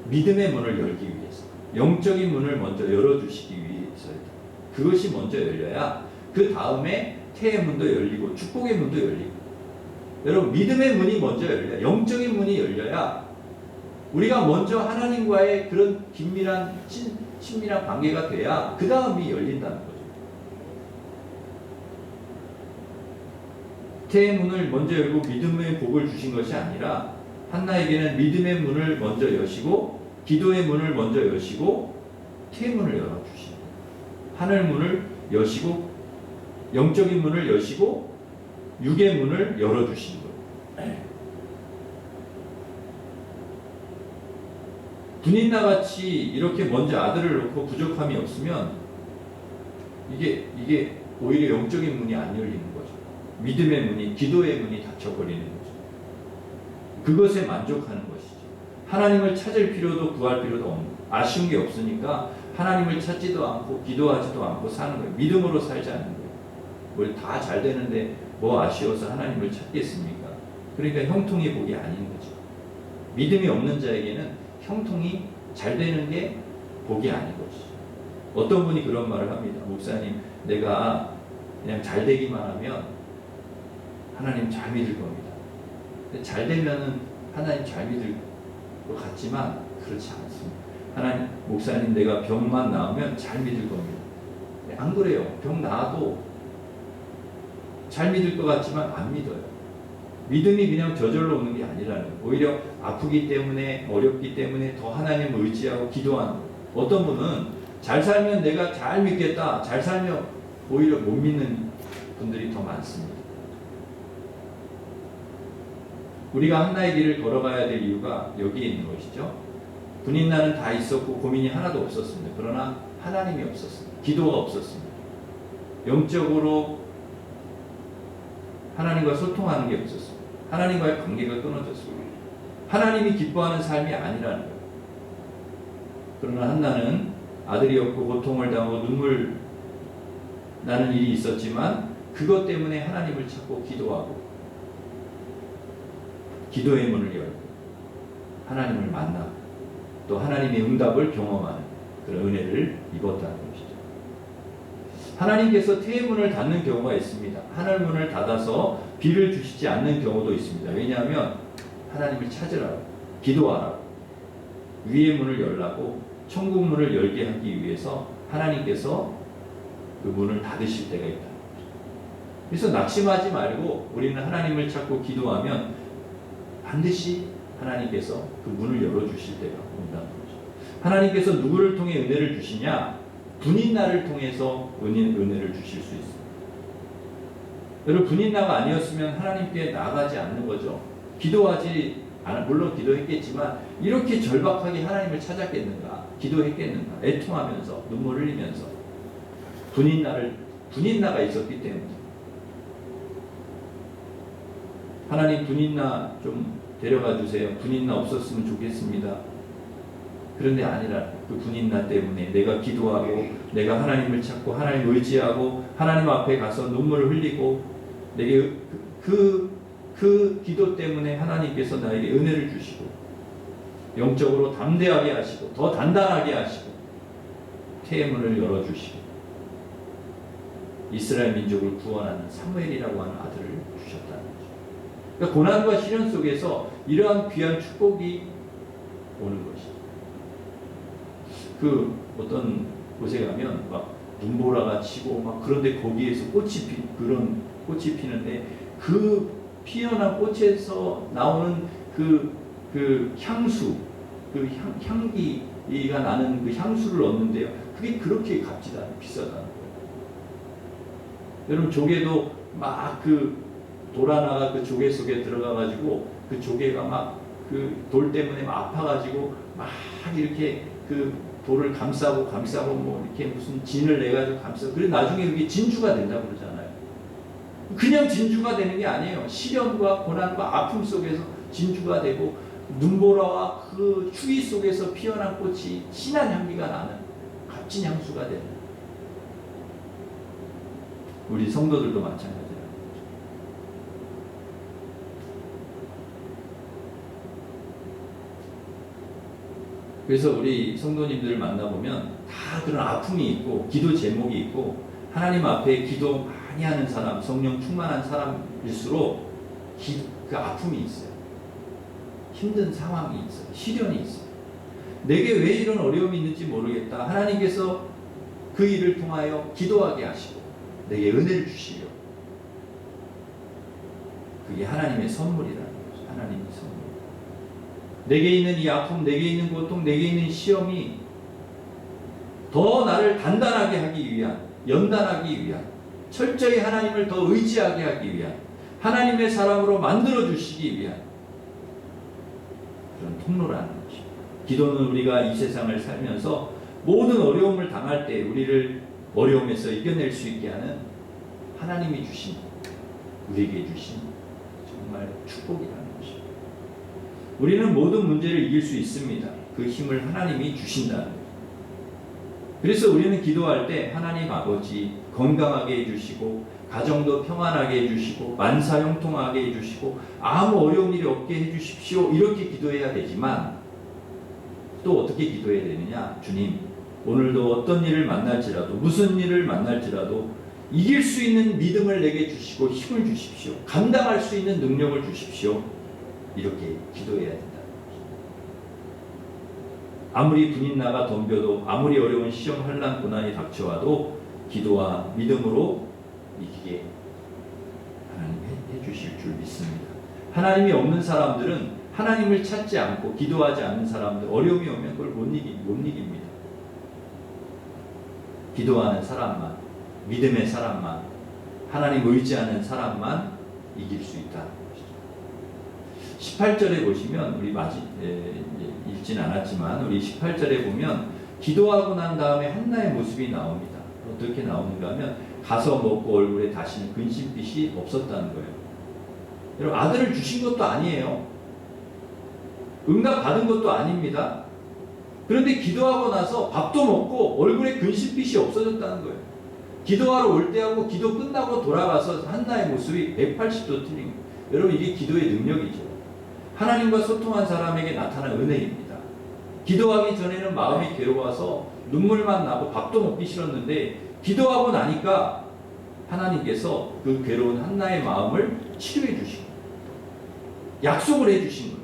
S1: 믿음의 문을 열기 위해서, 영적인 문을 먼저 열어주시기 위해서이다. 그것이 먼저 열려야 그 다음에 태의 문도 열리고 축복의 문도 열리고, 여러분, 믿음의 문이 먼저 열려야, 영적인 문이 열려야 우리가 먼저 하나님과의 그런 긴밀한 친밀한 관계가 돼야 그 다음이 열린다는 거죠. 태의 문을 먼저 열고 믿음의 복을 주신 것이 아니라 한나에게는 믿음의 문을 먼저 여시고 기도의 문을 먼저 여시고 태의 문을 열어주시고 하늘 문을 여시고 영적인 문을 여시고 육의 문을 열어주신 거예요. 분인나같이 이렇게 먼저 아들을 놓고 부족함이 없으면 이게 오히려 영적인 문이 안 열리는 거죠. 믿음의 문이, 기도의 문이 닫혀버리는 거죠. 그것에 만족하는 것이죠. 하나님을 찾을 필요도 구할 필요도 없는, 아쉬운 게 없으니까 하나님을 찾지도 않고 기도하지도 않고 사는 거예요. 믿음으로 살지 않는 거예요. 뭘 다 잘 되는데 뭐 아쉬워서 하나님을 찾겠습니까? 그러니까 형통의 복이 아닌 거죠. 믿음이 없는 자에게는 형통이 잘 되는 게 복이 아닌 것이죠. 어떤 분이 그런 말을 합니다. 목사님, 내가 그냥 잘 되기만 하면 하나님 잘 믿을 겁니다. 근데 잘 되면은 하나님 잘 믿을 것 같지만 그렇지 않습니다. 하나님, 목사님, 내가 병만 나으면 잘 믿을 겁니다. 안 그래요. 병 나아도 잘 믿을 것 같지만 안 믿어요. 믿음이 그냥 저절로 오는 게 아니라는 거예요. 오히려 아프기 때문에, 어렵기 때문에 더 하나님을 의지하고 기도하는 거예요. 어떤 분은 잘 살면 내가 잘 믿겠다, 잘 살면 오히려 못 믿는 분들이 더 많습니다. 우리가 한나의 길을 걸어가야 될 이유가 여기에 있는 것이죠. 분인나는 다 있었고 고민이 하나도 없었습니다. 그러나 하나님이 없었습니다. 기도가 없었습니다. 영적으로 하나님과 소통하는 게 없었습니다. 하나님과의 관계가 끊어졌습니다. 하나님이 기뻐하는 삶이 아니라는 거예요. 그러나 한나는 아들이 없고 고통을 당하고 눈물 나는 일이 있었지만 그것 때문에 하나님을 찾고 기도하고 기도의 문을 열고 하나님을 만나고 또 하나님의 응답을 경험하는 그런 은혜를 입었다는 것이죠. 하나님께서 태문을 닫는 경우가 있습니다. 하늘 문을 닫아서 비를 주시지 않는 경우도 있습니다. 왜냐하면 하나님을 찾으라고, 기도하라고, 위의 문을 열라고, 천국 문을 열게 하기 위해서 하나님께서 그 문을 닫으실 때가 있다는 거죠. 그래서 낙심하지 말고 우리는 하나님을 찾고 기도하면 반드시 하나님께서 그 문을 열어주실 때가 온다는 거죠. 하나님께서 누구를 통해 은혜를 주시냐? 분인나를 통해서 은혜를 주실 수 있습니다. 여러분, 분인나가 아니었으면 하나님께 나아가지 않는 거죠. 기도하지 않아, 물론 기도했겠지만 이렇게 절박하게 하나님을 찾았겠는가? 기도했겠는가? 애통하면서 눈물 흘리면서 분인나가 있었기 때문에 하나님 분인나 좀 데려가 주세요. 분인나 없었으면 좋겠습니다. 그런데 아니라 그 분인나 때문에 내가 기도하고 내가 하나님을 찾고 하나님을 의지하고 하나님 앞에 가서 눈물을 흘리고 내게 그 기도 때문에 하나님께서 나에게 은혜를 주시고 영적으로 담대하게 하시고 더 단단하게 하시고 태의 문을 열어주시고 이스라엘 민족을 구원하는 사무엘이라고 하는 아들을 주셨다는 거죠. 그러니까 고난과 시련 속에서 이러한 귀한 축복이 오는 것이죠. 그 어떤 곳에 가면 막 눈보라가 치고 막 그런데 거기에서 그런 꽃이 피는데 그 피어난 꽃에서 나오는 그 향수, 그 향기가 나는 그 향수를 얻는데요. 그게 그렇게 값지다, 비싸다는 거예요. 여러분, 조개도 막 그 돌아나가 그 조개 속에 들어가가지고 그 조개가 막 그 돌 때문에 막 아파가지고 막 이렇게 그 돌을 감싸고 뭐 이렇게 무슨 진을 내가지고 감싸고 그래 나중에 그게 진주가 된다고 그러잖아요. 그냥 진주가 되는 게 아니에요. 시련과 고난과 아픔 속에서 진주가 되고 눈보라와 그 추위 속에서 피어난 꽃이 진한 향기가 나는 값진 향수가 되는 우리 성도들도 마찬가지라는 거죠. 그래서 우리 성도님들을 만나보면 다 그런 아픔이 있고 기도 제목이 있고 하나님 앞에 기도 많이 하는 사람, 성령 충만한 사람일수록 그 아픔이 있어요. 힘든 상황이 있어요. 시련이 있어요. 내게 왜 이런 어려움이 있는지 모르겠다. 하나님께서 그 일을 통하여 기도하게 하시고 내게 은혜를 주시려. 그게 하나님의 선물이라는 거죠. 하나님의 선물. 내게 있는 이 아픔, 내게 있는 고통, 내게 있는 시험이 더 나를 단단하게 하기 위한, 연단하기 위한, 철저히 하나님을 더 의지하게 하기 위한, 하나님의 사람으로 만들어 주시기 위한 그런 통로라는 것이죠. 기도는 우리가 이 세상을 살면서 모든 어려움을 당할 때 우리를 어려움에서 이겨낼 수 있게 하는 하나님이 주신, 우리에게 주신 정말 축복이라는 것이죠. 우리는 모든 문제를 이길 수 있습니다. 그 힘을 하나님이 주신다는 거예요. 그래서 우리는 기도할 때 하나님 아버지 건강하게 해주시고 가정도 평안하게 해주시고 만사형통하게 해주시고 아무 어려운 일이 없게 해주십시오. 이렇게 기도해야 되지만 또 어떻게 기도해야 되느냐? 주님, 오늘도 어떤 일을 만날지라도 무슨 일을 만날지라도 이길 수 있는 믿음을 내게 주시고 힘을 주십시오. 감당할 수 있는 능력을 주십시오. 이렇게 기도해야 된다. 아무리 분인나가 덤벼도 아무리 어려운 시험, 환난, 고난이 닥쳐와도 기도와 믿음으로 이기게 하나님 해주실 줄 믿습니다. 하나님이 없는 사람들은 하나님을 찾지 않고 기도하지 않는 사람들, 어려움이 오면 그걸 못 이깁니다. 기도하는 사람만, 믿음의 사람만, 하나님 의지하는 사람만 이길 수 있다는 것이죠. 18절에 보시면 우리 읽진 않았지만 우리 18절에 보면 기도하고 난 다음에 한나의 모습이 나옵니다. 어떻게 나오는가 하면 가서 먹고 얼굴에 다시는 근심빛이 없었다는 거예요. 여러분, 아들을 주신 것도 아니에요. 응답 받은 것도 아닙니다. 그런데 기도하고 나서 밥도 먹고 얼굴에 근심빛이 없어졌다는 거예요. 기도하러 올 때하고 기도 끝나고 돌아가서 한나의 모습이 180도 틀린 거예요. 여러분, 이게 기도의 능력이죠. 하나님과 소통한 사람에게 나타난 은혜입니다. 기도하기 전에는 마음이 괴로워서 눈물만 나고 밥도 먹기 싫었는데 기도하고 나니까 하나님께서 그 괴로운 한나의 마음을 치료해 주신 거예요. 약속을 해 주신 거예요.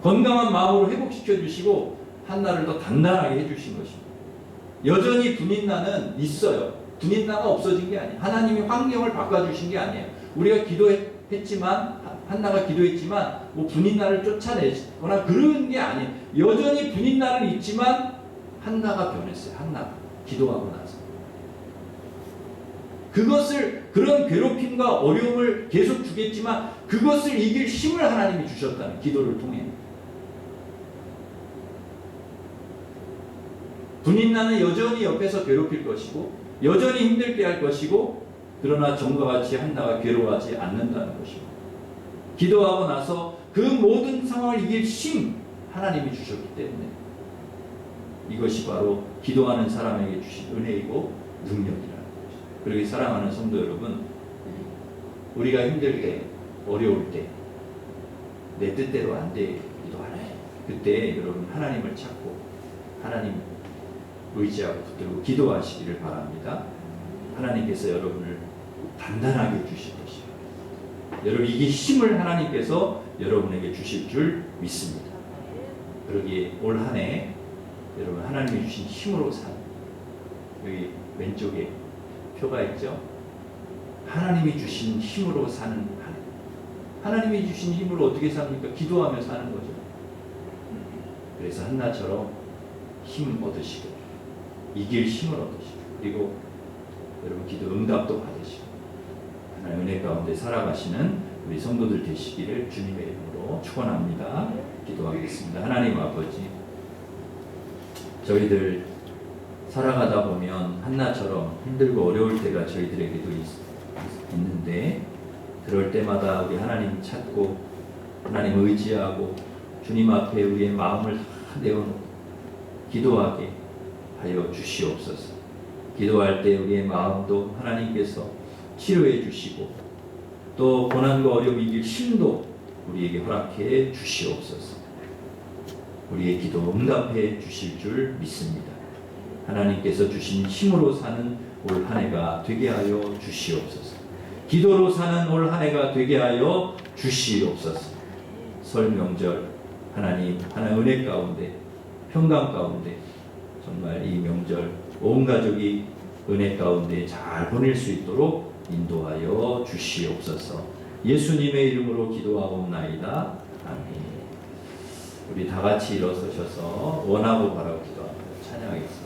S1: 건강한 마음으로 회복시켜 주시고 한나를 더 단단하게 해 주신 것입니다. 여전히 분인나는 있어요. 분인나가 없어진 게 아니에요. 하나님이 환경을 바꿔주신 게 아니에요. 우리가 기도했지만, 한나가 기도했지만 뭐 분인나를 쫓아내거나 그런 게 아니에요. 여전히 분인나는 있지만 한나가 변했어요. 한나가 기도하고 나서 그런 괴롭힘과 어려움을 계속 주겠지만 그것을 이길 힘을 하나님이 주셨다는, 기도를 통해. 분인나는 여전히 옆에서 괴롭힐 것이고 여전히 힘들게 할 것이고, 그러나 전과 같이 한나가 괴로워하지 않는다는 것이고, 기도하고 나서 그 모든 상황을 이길 힘 하나님이 주셨기 때문에 이것이 바로 기도하는 사람에게 주신 은혜이고 능력이라는 것이죠. 그러기 사랑하는 성도 여러분, 우리가 힘들 때, 어려울 때, 내 뜻대로 안 되기도 하나요. 그때 여러분 하나님을 찾고 하나님 의지하고 붙들고 기도하시기를 바랍니다. 하나님께서 여러분을 단단하게 주실 것이에요. 여러분, 이게 힘을 하나님께서 여러분에게 주실 줄 믿습니다. 그러기에 올 한 해 여러분 하나님이 주신 힘으로 사는, 여기 왼쪽에 표가 있죠. 하나님이 주신 힘으로 사는 한 해. 하나님이 주신 힘으로 어떻게 삽니까? 기도하며 사는 거죠. 그래서 한나처럼 힘 얻으시고 이길 힘을 얻으시고, 그리고 여러분 기도 응답도 받으시고 하나님의 은혜 가운데 살아가시는 우리 성도들 되시기를 주님의 이름으로 축원합니다. 기도하겠습니다. 하나님 아버지, 저희들 살아가다 보면 한나처럼 힘들고 어려울 때가 저희들에게도 있는데, 그럴 때마다 우리 하나님 찾고 하나님 의지하고 주님 앞에 우리의 마음을 다 내어놓고 기도하게 하여 주시옵소서. 기도할 때 우리의 마음도 하나님께서 치료해 주시고 또 고난과 어려움 이길 힘도 우리에게 허락해 주시옵소서. 우리의 기도 응답해 주실 줄 믿습니다. 하나님께서 주신 힘으로 사는 올 한 해가 되게 하여 주시옵소서. 기도로 사는 올 한 해가 되게 하여 주시옵소서. 설 명절 하나님 은혜 가운데, 평강 가운데 정말 이 명절 온 가족이 은혜 가운데 잘 보낼 수 있도록 인도하여 주시옵소서. 예수님의 이름으로 기도하옵나이다. 아멘. 우리 다 같이 일어서셔서 원하고 바라고 기도합니다. 찬양하겠습니다.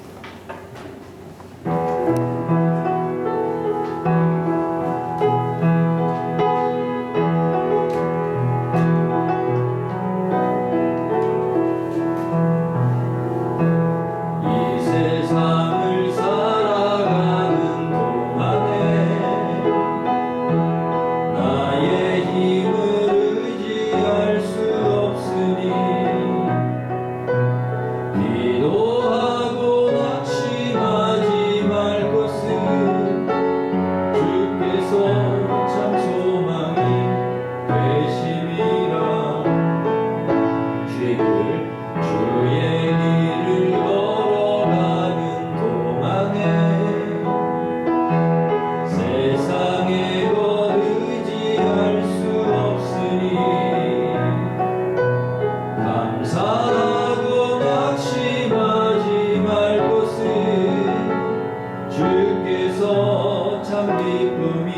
S3: 주께서 참 기쁨이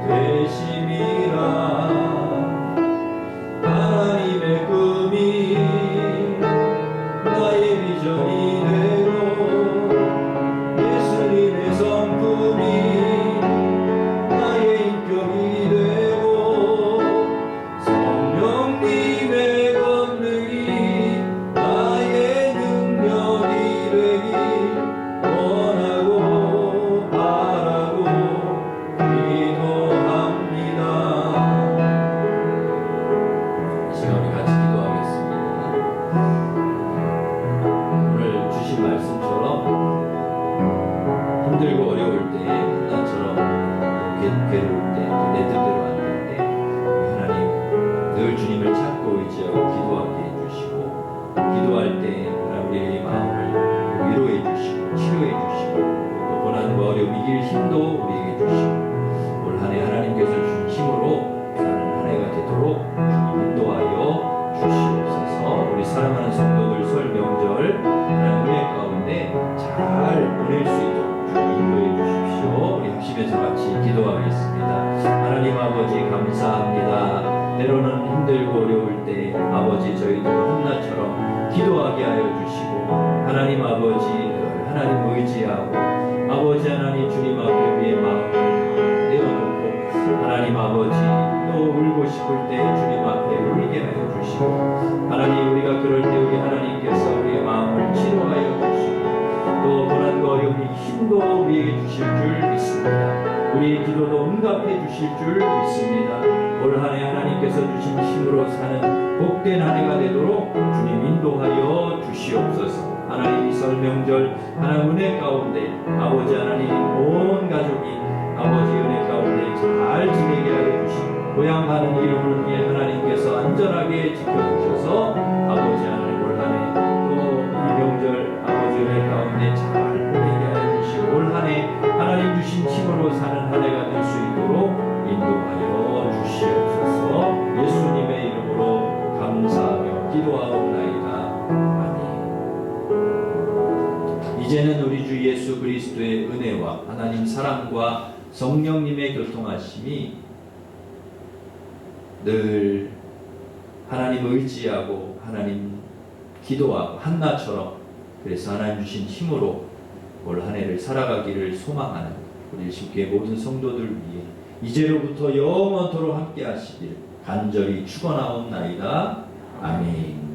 S3: 되심이라.
S1: 괴로울 때 내 뜻대로 안 될 때 하나님 늘 주님을 찾고 의지하고 기도하게 해주시고 기도할 때 하나님 우리의 마음을 위로해 주시고 치료해 주시고 또 고난과 어려움 이길 힘도 우리에게 주시고 올 한 해 하나님께서 주신 힘으로 사는 한 해가 되도록 주님 인도하여 주시옵소서. 우리 사랑하는 성도들 설 명절 하나님 은혜 가운데 잘 보낼 수 있도록 주님 인도해 주십시오. 우리 합심해서 같이 기도하겠습니다. 하나님 아버지 감사합니다. 때로는 힘들고 어려울 때 아버지 저희도 한나처럼 기도하게 하여 주시고 하나님 아버지 하나님 의지하고 아버지 하나님 주님 앞에 우리의 마음을 다 내어놓고 하나님 아버지 또 울고 싶을 때 주님 앞에 울게 하여 주시고 하나님 우리가 그럴 때 우리 하나님께서 우리의 마음을 치료하여 주시고 또 고난과 어려움이 힘도 우리에게 주실 줄 믿습니다. 우리의 기도도 응답해 주실 줄 믿습니다. 올 한 해 하나님께서 주신 힘으로 사는 복된 한 해가 되도록 주님 인도하여 주시옵소서. 하나님 이 설 명절 하나님 은혜 가운데 아버지 하나님 온 가족이 아버지 은혜 가운데 잘 지내게 하여 주시고 고향 가는 이름을 위해 하나님께서 안전하게 지켜주셔서 아버지 하나님 올 한 해 또 이 명절 아버지 은혜 가운데 잘 보내게 하여 주시고 올 한 해 하나님 주신 힘으로 사는 한 해가 될 수 있도록 인도하여 주시옵소서. 예수님의 이름으로 감사하며 기도하옵나이다. 이제는 우리 주 예수 그리스도의 은혜와 하나님 사랑과 성령님의 교통하심이 늘 하나님 의지하고 하나님 기도하고 한나처럼 그래서 하나님 주신 힘으로 올 한 해를 살아가기를 소망하는 우리 일심교회 모든 성도들 위해 이제로부터 영원토록 함께 하시길 간절히 축원하옵나이다. 아멘.